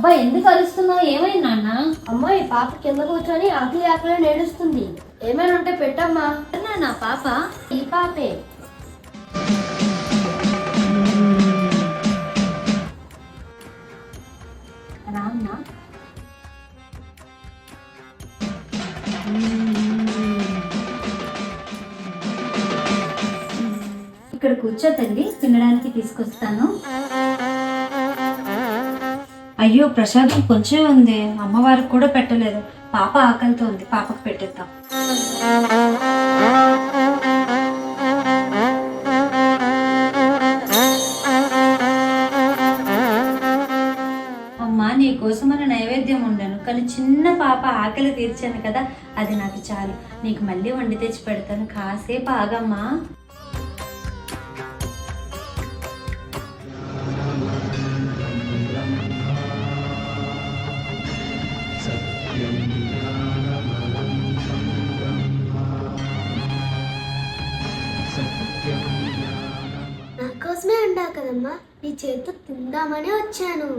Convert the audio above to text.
అబ్బా ఎందుకు అరుస్తున్నావు? ఏమైంది నాన్న? అమ్మా ఈ పాప కింద కూర్చొని ఆకలి ఆకలి నేడుస్తుంది. ఏమైనా ఉంటే పెట్టమ్మా. నా పాప ఈ పాపే. రామ్మా. ఇక్కడ కూర్చో తల్లి, తినడానికి తీసుకొస్తాను. అయ్యో ప్రసాదం కొంచెం ఉంది, అమ్మవారికి కూడా పెట్టలేదు. పాప ఆకలితో ఉంది, పాపకు పెట్టేద్దాం. అమ్మా నీకోసమని నైవేద్యం ఉండను, కానీ చిన్న పాప ఆకలి తీర్చాను కదా, అది నాకు చాలు. నీకు మళ్ళీ వండి తెచ్చి పెడతాను, కాసేపు ఆగమ్మా. నా కోసమే అంటావు కదమ్మా, నీ చేతితో తిందామని వచ్చాను.